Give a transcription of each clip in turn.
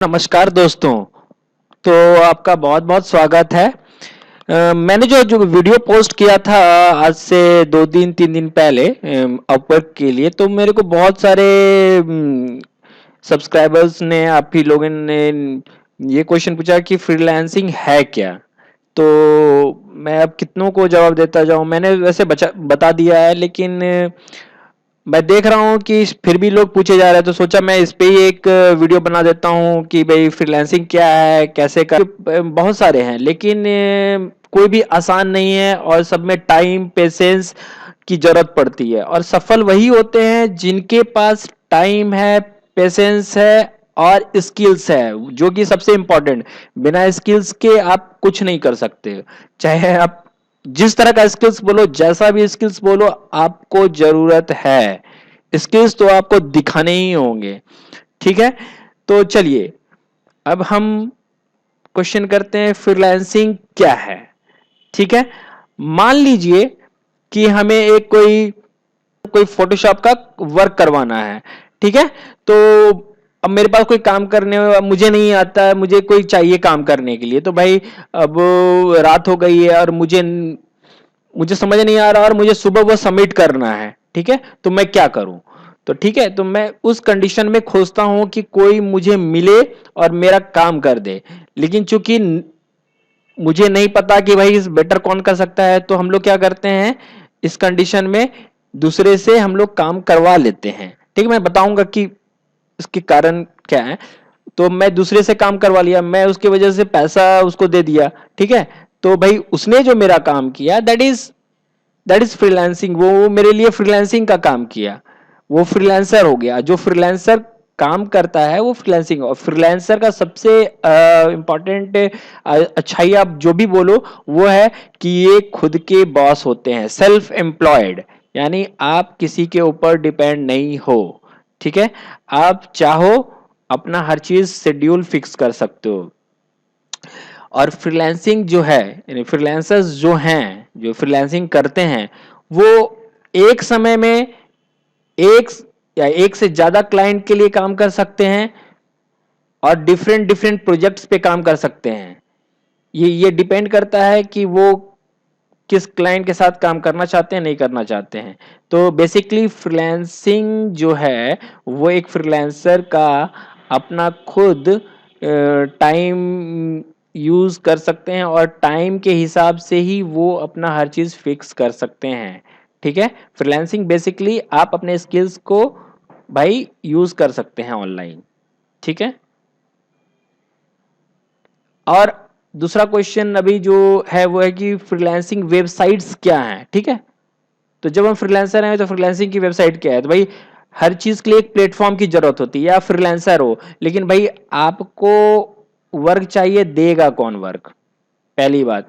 नमस्कार दोस्तों। तो आपका बहुत बहुत स्वागत है। मैंने जो वीडियो पोस्ट किया था आज से 2 दिन 3 दिन पहले अपवर्क के लिए, तो मेरे को बहुत सारे सब्सक्राइबर्स ने, आप ही लोगों ने ये क्वेश्चन पूछा कि फ्रीलांसिंग है क्या। तो मैं अब कितनों को जवाब देता जाऊं। मैंने वैसे बता दिया है, लेकिन मैं देख रहा हूँ कि फिर भी लोग पूछे जा रहे हैं, तो सोचा मैं इस पे ही एक वीडियो बना देता हूँ कि भाई फ्रीलांसिंग क्या है, कैसे कर। बहुत सारे हैं, लेकिन कोई भी आसान नहीं है, और सब में टाइम पेशेंस की जरूरत पड़ती है। और सफल वही होते हैं जिनके पास टाइम है, पेशेंस है और स्किल्स है, जो कि सबसे इंपॉर्टेंट। बिना स्किल्स के आप कुछ नहीं कर सकते। चाहे आप जिस तरह का स्किल्स बोलो, जैसा भी स्किल्स बोलो, आपको जरूरत है। स्किल्स तो आपको दिखाने ही होंगे। ठीक है, तो चलिए अब हम क्वेश्चन करते हैं फ्रीलांसिंग क्या है। ठीक है, मान लीजिए कि हमें एक कोई कोई फोटोशॉप का वर्क करवाना है। ठीक है, तो अब मेरे पास कोई काम करने मुझे नहीं आता है, मुझे कोई चाहिए काम करने के लिए। तो भाई अब रात हो गई है और मुझे मुझे समझ नहीं आ रहा और मुझे सुबह वो सबमिट करना है। ठीक है, तो मैं क्या करूं। तो ठीक है, तो मैं उस कंडीशन में खोजता हूं कि कोई मुझे मिले और मेरा काम कर दे। लेकिन चूंकि मुझे नहीं पता कि भाई इस बेटर कौन कर सकता है, तो हम लोग क्या करते हैं, इस कंडीशन में दूसरे से हम लोग काम करवा लेते हैं। ठीक है, मैं बताऊंगा कि इसके कारण क्या है। तो मैं दूसरे से काम करवा लिया, मैं उसकी वजह से पैसा उसको दे दिया। ठीक है, तो भाई उसने जो मेरा काम किया, दैट इज फ्रीलांसिंग। वो मेरे लिए फ्रीलांसिंग का काम किया, वो फ्रीलांसर हो गया। जो फ्रीलांसर काम करता है वो फ्रीलांसिंग। और फ्रीलांसर का सबसे इंपॉर्टेंट अच्छाई आप जो भी बोलो, वो है कि ये खुद के बॉस होते हैं, सेल्फ एम्प्लॉयड। यानी आप किसी के ऊपर डिपेंड नहीं हो। ठीक है, आप चाहो अपना हर चीज शेड्यूल फिक्स कर सकते हो। और फ्रीलांसिंग जो है, यानी फ्रीलांसर्स जो हैं, जो फ्रीलांसिंग करते हैं, वो एक समय में एक या एक से ज्यादा क्लाइंट के लिए काम कर सकते हैं और डिफरेंट डिफरेंट प्रोजेक्ट्स पे काम कर सकते हैं। ये डिपेंड करता है कि वो किस क्लाइंट के साथ काम करना चाहते हैं, नहीं करना चाहते हैं। तो बेसिकली फ्रीलांसिंग जो है, वो एक फ्रीलांसर का अपना खुद टाइम यूज कर सकते हैं, और टाइम के हिसाब से ही वो अपना हर चीज फिक्स कर सकते हैं। ठीक है, फ्रीलांसिंग बेसिकली आप अपने स्किल्स को भाई यूज कर सकते हैं ऑनलाइन। ठीक है, और दूसरा क्वेश्चन अभी जो है वो है कि फ्रीलांसिंग वेबसाइट्स क्या हैं। ठीक है, तो जब हम फ्रीलांसर हैं तो फ्रीलांसिंग की वेबसाइट क्या है। तो भाई हर चीज के लिए एक प्लेटफॉर्म की जरूरत होती है, या फ्रीलांसर हो, लेकिन भाई आपको वर्क चाहिए, देगा कौन वर्क, पहली बात।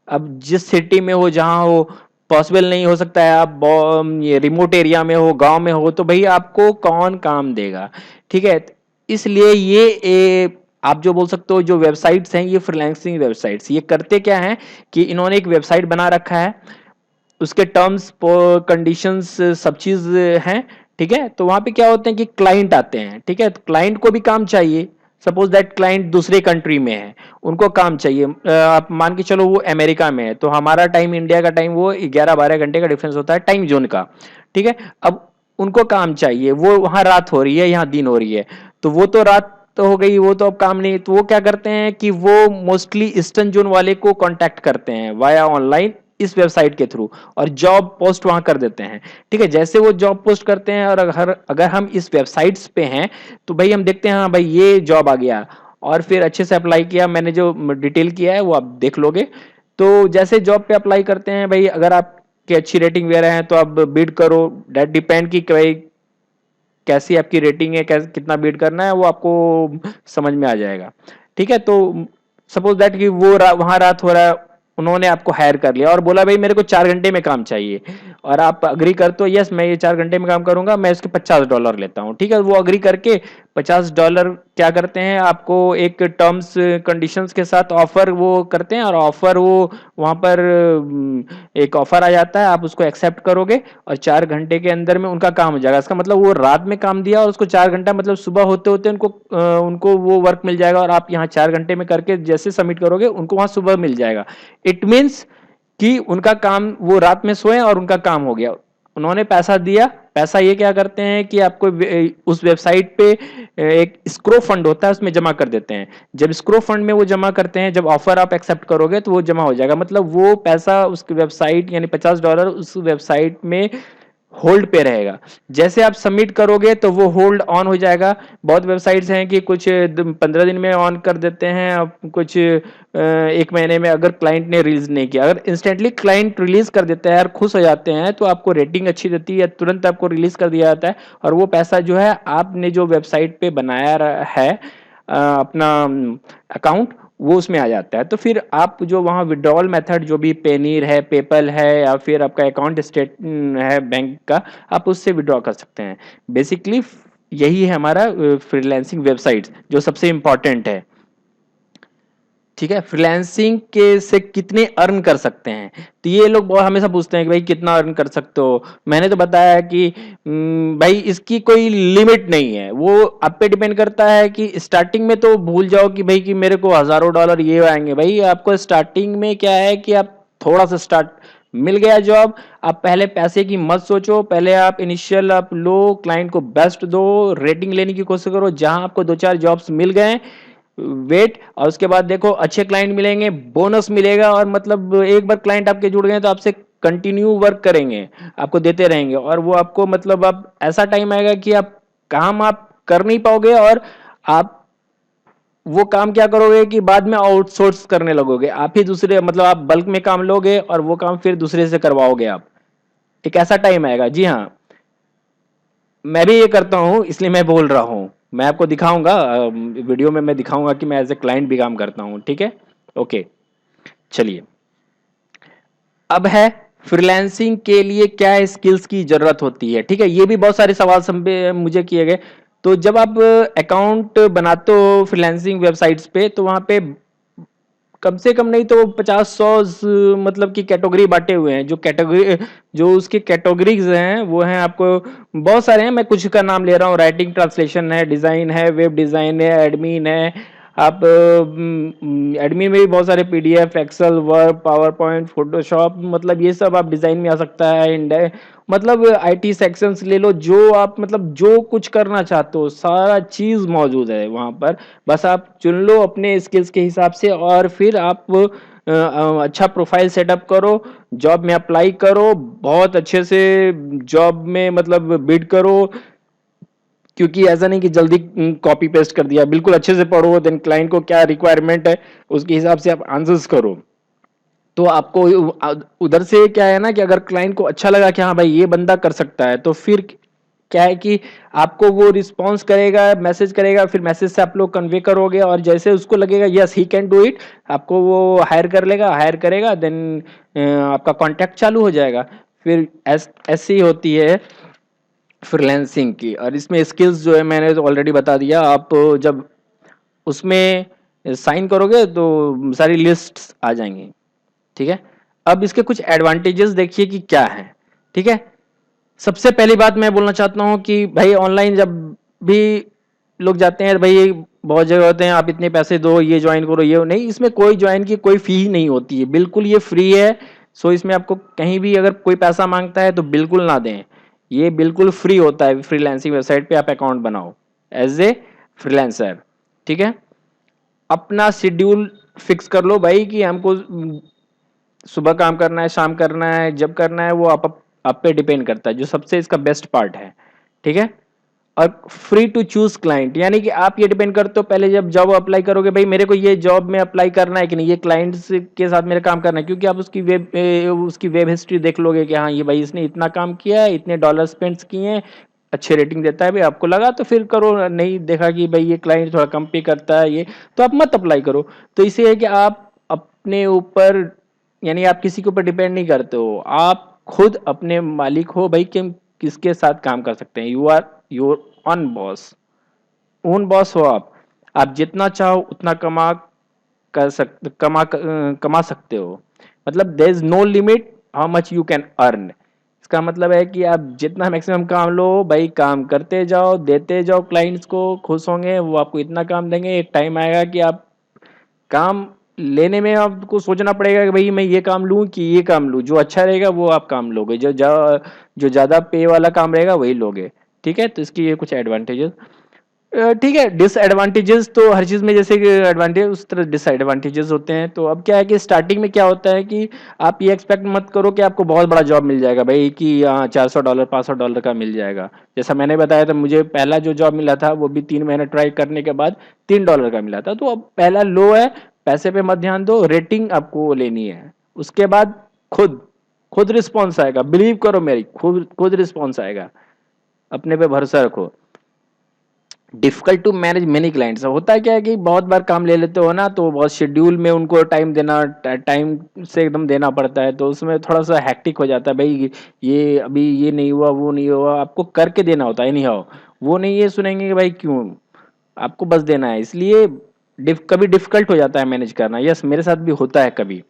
अब जिस सिटी में हो, जहां हो, पॉसिबल नहीं हो सकता है। आप ये रिमोट एरिया में हो, गांव में हो, तो भाई आपको कौन काम देगा। ठीक है, इसलिए आप जो बोल सकते हो, जो वेबसाइट्स हैं ये फ्रीलांसिंग वेबसाइट्स, ये करते क्या हैं कि इन्होंने एक वेबसाइट बना रखा है, उसके टर्म्स कंडीशंस सब चीज हैं। ठीक है, तो वहां पे क्या होते हैं कि क्लाइंट आते हैं। ठीक है, तो क्लाइंट को भी काम चाहिए। सपोज दैट क्लाइंट दूसरे कंट्री में है, उनको काम चाहिए। आप मान के चलो वो अमेरिका में है, तो हमारा टाइम, इंडिया का टाइम, वो 11-12 घंटे का डिफरेंस होता है टाइम जोन का। ठीक है, अब उनको काम चाहिए, वो वहां रात हो रही है, यहाँ दिन हो रही है। तो वो तो रात तो हो गई, वो तो अब काम नहीं। तो वो क्या करते हैं कि वो मोस्टली ईस्टर्न जोन वाले को कांटेक्ट करते हैं वाया ऑनलाइन, इस वेबसाइट के थ्रू, और जॉब पोस्ट वहां कर देते हैं। ठीक है, जैसे वो जॉब पोस्ट करते हैं, और अगर अगर हम इस वेबसाइट्स पे हैं, तो भाई हम देखते हैं हाँ भाई ये जॉब आ गया, और फिर अच्छे से अप्लाई किया। मैंने जो डिटेल किया है वो आप देख लोगे। तो जैसे जॉब पे अप्लाई करते हैं भाई, अगर आपकी अच्छी रेटिंग वगैरह है तो आप बिड करो। डेट डिपेंड की भाई कैसी आपकी रेटिंग है, कितना बीट करना है, वो आपको समझ में आ जाएगा। ठीक है, तो सपोज दैट कि वो वहां रात हो रहा है, उन्होंने आपको हायर कर लिया और बोला भाई मेरे को 4 घंटे में काम चाहिए। और आप अग्री करते हो यस मैं ये 4 घंटे में काम करूंगा, मैं इसके $50 लेता हूँ, ठीक है। वो अग्री करके $50 क्या करते हैं, आपको एक टर्म्स कंडीशंस के साथ ऑफर वो करते हैं, और ऑफर वो वहां पर एक ऑफर आ जाता है, आप उसको एक्सेप्ट करोगे और 4 घंटे के अंदर में उनका काम हो जाएगा। इसका मतलब वो रात में काम दिया और उसको 4 घंटा मतलब सुबह होते होते उनको वो वर्क मिल जाएगा, और आप यहाँ 4 घंटे में करके जैसे सबमिट करोगे उनको वहां सुबह मिल जाएगा। इट मीन्स कि उनका काम, वो रात में सोए और उनका काम हो गया, उन्होंने पैसा दिया। पैसा ये क्या करते हैं कि आपको उस वेबसाइट पे एक स्क्रो फंड होता है उसमें जमा कर देते हैं। जब स्क्रो फंड में वो जमा करते हैं, जब ऑफर आप एक्सेप्ट करोगे तो वो जमा हो जाएगा, मतलब वो पैसा उस वेबसाइट यानी $50 उस वेबसाइट में होल्ड पे रहेगा। जैसे आप सबमिट करोगे तो वो होल्ड ऑन हो जाएगा। बहुत वेबसाइट्स हैं कि कुछ 15 दिन में ऑन कर देते हैं, कुछ 1 महीने में, अगर क्लाइंट ने रिलीज नहीं किया। अगर इंस्टेंटली क्लाइंट रिलीज कर देता है और खुश हो जाते हैं तो आपको रेटिंग अच्छी देती है, तुरंत आपको रिलीज कर दिया जाता है, और वो पैसा जो है आपने जो वेबसाइट पे बनाया है अपना अकाउंट, वो उसमें आ जाता है। तो फिर आप जो वहाँ विड्रॉल मेथड जो भी पेनीर है, पेपल है, या फिर आपका अकाउंट स्टेट है बैंक का, आप उससे विड्रॉ कर सकते हैं। बेसिकली यही है हमारा फ्रीलांसिंग वेबसाइट जो सबसे इम्पोर्टेंट है, ठीक है। फ्रीलांसिंग के से कितने अर्न कर सकते हैं, तो ये लोग बहुत हमेशा पूछते हैं कि भाई कितना अर्न कर सकते हो। मैंने तो बताया कि भाई इसकी कोई लिमिट नहीं है, वो आप पे डिपेंड करता है कि स्टार्टिंग में तो भूल जाओ कि भाई कि मेरे को हजारों डॉलर ये आएंगे। भाई आपको स्टार्टिंग में क्या है कि आप थोड़ा सा स्टार्ट, मिल गया जॉब, आप पहले पैसे की मत सोचो, पहले आप इनिशियल आप लो, क्लाइंट को बेस्ट दो, रेटिंग लेने की कोशिश करो। जहां आपको 2-4 जॉब्स मिल गए, वेट, और उसके बाद देखो अच्छे क्लाइंट मिलेंगे, बोनस मिलेगा, और मतलब एक बार क्लाइंट आपके जुड़ गए तो आपसे कंटिन्यू वर्क करेंगे, आपको देते रहेंगे, और वो आपको मतलब आप ऐसा टाइम आएगा कि आप काम आप कर नहीं पाओगे, और आप वो काम क्या करोगे कि बाद में आउटसोर्स करने लगोगे, आप ही दूसरे, मतलब आप बल्क में काम लोगे और वो काम फिर दूसरे से करवाओगे आप। एक ऐसा टाइम आएगा, जी हाँ, मैं भी ये करता हूँ इसलिए मैं बोल रहा हूँ। मैं आपको दिखाऊंगा वीडियो में, मैं दिखाऊंगा कि मैं एज ए क्लाइंट भी काम करता हूँ, ठीक है। ओके, चलिए, अब है फ्रीलांसिंग के लिए क्या स्किल्स की जरूरत होती है, ठीक है। ये भी बहुत सारे सवाल मुझे किए गए। तो जब आप अकाउंट बनाते हो फ्रीलांसिंग वेबसाइट्स पे, तो वहां पे कम से कम नहीं तो 50-100 मतलब की कैटेगरी बांटे हुए हैं। जो कैटेगरी, जो उसकी कैटेगरीज हैं वो हैं, आपको बहुत सारे हैं, मैं कुछ का नाम ले रहा हूँ। राइटिंग, ट्रांसलेशन है, डिजाइन है, वेब डिजाइन है, एडमिन है। आप एडमिन में भी बहुत सारे PDF, Excel, Word, PowerPoint, Photoshop, मतलब ये सब आप डिजाइन में आ सकता है। मतलब आईटी सेक्शंस ले लो, जो आप मतलब जो कुछ करना चाहते हो सारा चीज मौजूद है वहां पर। बस आप चुन लो अपने स्किल्स के हिसाब से, और फिर आप अच्छा प्रोफाइल सेटअप करो, जॉब में अप्लाई करो, बहुत अच्छे से जॉब में मतलब बिड करो। क्योंकि ऐसा नहीं कि जल्दी कॉपी पेस्ट कर दिया, बिल्कुल अच्छे से पढ़ो, देन क्लाइंट को क्या रिक्वायरमेंट है उसके हिसाब से आप आंसर्स करो। तो आपको उधर से क्या है ना कि अगर क्लाइंट को अच्छा लगा कि हाँ भाई ये बंदा कर सकता है, तो फिर क्या है कि आपको वो रिस्पॉन्स करेगा, मैसेज करेगा, फिर मैसेज से आप लोग कन्वे करोगे, और जैसे उसको लगेगा yes he can do it, आपको वो हायर कर लेगा, हायर करेगा, देन आपका कॉन्टैक्ट चालू हो जाएगा। फिर ऐसी होती है फ्रीलांसिंग की। और इसमें स्किल्स जो है मैंने तो ऑलरेडी बता दिया। आप जब उसमें साइन करोगे तो सारी लिस्ट आ जाएंगी, ठीक है। अब इसके कुछ एडवांटेजेस देखिए कि क्या है, ठीक है। सबसे पहली बात मैं बोलना चाहता हूं कि भाई ऑनलाइन जब भी लोग जाते हैं, भाई बहुत जगह होते हैं आप इतने पैसे दो ये ज्वाइन करो, ये नहीं, इसमें कोई ज्वाइन की कोई फी नहीं होती है, बिल्कुल ये फ्री है। सो इसमें आपको कहीं भी अगर कोई पैसा मांगता है तो बिल्कुल ना दें, ये बिल्कुल फ्री होता है। फ्रीलांसिंग वेबसाइट पे आप अकाउंट बनाओ एज ए फ्रीलांसर, ठीक है। अपना शेड्यूल फिक्स कर लो भाई कि हमको सुबह काम करना है, शाम करना है, जब करना है वो आप पे डिपेंड करता है, जो सबसे इसका बेस्ट पार्ट है, ठीक है। और फ्री टू चूज क्लाइंट, यानी कि आप ये डिपेंड करते हो पहले जब जॉब अप्लाई करोगे, भाई मेरे को ये जॉब में अप्लाई करना है कि नहीं, ये क्लाइंट्स के साथ मेरे काम करना है, क्योंकि आप उसकी वेब हिस्ट्री देख लोगे कि हाँ ये भाई इसने इतना काम किया है, इतने डॉलर स्पेंड किए हैं, अच्छे रेटिंग देता है, भाई आपको लगा तो फिर करो, नहीं देखा कि भाई ये क्लाइंट थोड़ा कम पे करता है ये, तो आप मत अप्लाई करो। तो इसे है कि आप अपने ऊपर, यानी आप किसी के ऊपर डिपेंड नहीं करते हो, आप खुद अपने मालिक हो भाई कि हम किसके साथ काम कर सकते हैं। You are your own boss, own boss हो आप जितना चाहो उतना कमा सकते हो। मतलब there is no limit how much you can earn. इसका मतलब है कि आप जितना मैक्सिमम काम लो भाई, काम करते जाओ, देते जाओ, क्लाइंट्स को खुश होंगे, वो आपको इतना काम देंगे। एक टाइम आएगा कि आप काम लेने में आपको सोचना पड़ेगा कि भाई मैं ये काम लूं कि ये काम लूं, जो अच्छा रहेगा वो आप काम लोगे, जो ज़्यादा पे वाला काम रहेगा वही लोगे। ठीक है, तो इसकी ये कुछ एडवांटेजेस। ठीक है, डिसएडवांटेजेस तो हर चीज़ में जैसे कि एडवांटेज उस तरह डिसएडवांटेजेस होते हैं। तो अब क्या है कि स्टार्टिंग में क्या होता है कि आप ये एक्सपेक्ट मत करो कि आपको बहुत बड़ा जॉब मिल जाएगा भाई, कि $400 $500 का मिल जाएगा। जैसा मैंने बताया था, मुझे पहला जो जॉब मिला था वो भी 3 महीने ट्राई करने के बाद $3 का मिला था। तो अब पहला लो है, पैसे पे मत ध्यान दो, रेटिंग आपको लेनी है। उसके बाद खुद खुद रिस्पॉन्स आएगा, बिलीव करो मेरी, खुद खुद रिस्पॉन्स आएगा, अपने पे भरोसा रखो। Difficult to manage many clients, होता है क्या है कि बहुत बार काम ले लेते हो ना, तो बहुत शेड्यूल में उनको टाइम देना, टाइम से एकदम देना पड़ता है, तो उसमें थोड़ा सा हैक्टिक हो जाता है भाई। ये अभी ये नहीं हुआ, वो नहीं हुआ, आपको करके देना होता है। नहीं हो वो नहीं ये सुनेंगे कि भाई क्यों, आपको बस देना है। इसलिए कभी डिफिकल्ट हो जाता है मैनेज करना। यस, मेरे साथ भी होता है कभी।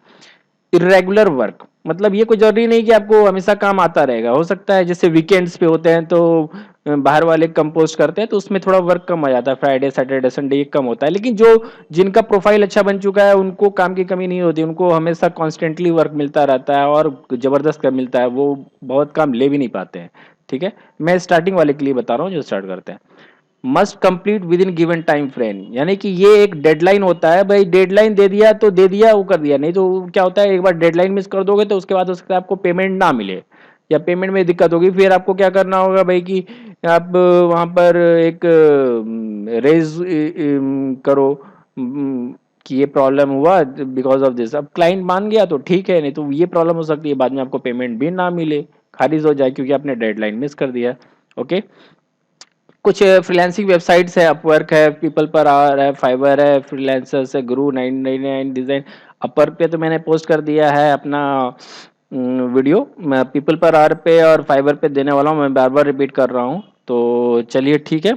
इरेगुलर वर्क, मतलब ये कोई जरूरी नहीं कि आपको हमेशा काम आता रहेगा। हो सकता है जैसे वीकेंड्स पे होते हैं तो बाहर वाले कंपोस्ट करते हैं, तो उसमें थोड़ा वर्क कम आ जाता है, फ्राइडे सैटरडे संडे ये कम होता है। लेकिन जो जिनका प्रोफाइल अच्छा बन चुका है उनको काम की कमी नहीं होती, उनको हमेशा कॉन्स्टेंटली वर्क मिलता रहता है और जबरदस्त काम मिलता है, वो बहुत काम ले भी नहीं पाते हैं। ठीक है, मैं स्टार्टिंग वाले के लिए बता रहा हूँ जो स्टार्ट करते हैं। Must complete with in given time frame, यानी कि ये एक डेडलाइन होता है भाई, डेडलाइन दे दिया तो दे दिया, वो कर दिया। नहीं तो क्या होता है, एक बार डेडलाइन मिस कर दोगे तो उसके बाद हो सकता है आपको पेमेंट ना मिले, या पेमेंट में दिक्कत होगी। फिर आपको क्या करना होगा भाई कि आप वहाँ पर एक रेज करो, कि ये प्रॉब्लम हुआ बिकॉज ऑफ दिस। अब क्लाइंट मान गया तो ठीक है, नहीं तो ये प्रॉब्लम हो सकती है बाद में आपको पेमेंट भी ना मिले, खारिज हो जाए क्योंकि आपने डेडलाइन मिस कर दिया। ओके, कुछ फ्रीलांसिंग वेबसाइट्स है, अपवर्क है, पीपल पर आवर है, फाइवर है, फ्रीलांसर्स है, गुरु 999 डिजाइन। अपवर्क पे तो मैंने पोस्ट कर दिया है अपना वीडियो, मैं पीपल पर आवर पे और फाइवर पे देने वाला हूँ, मैं बार बार रिपीट कर रहा हूँ। तो चलिए ठीक है।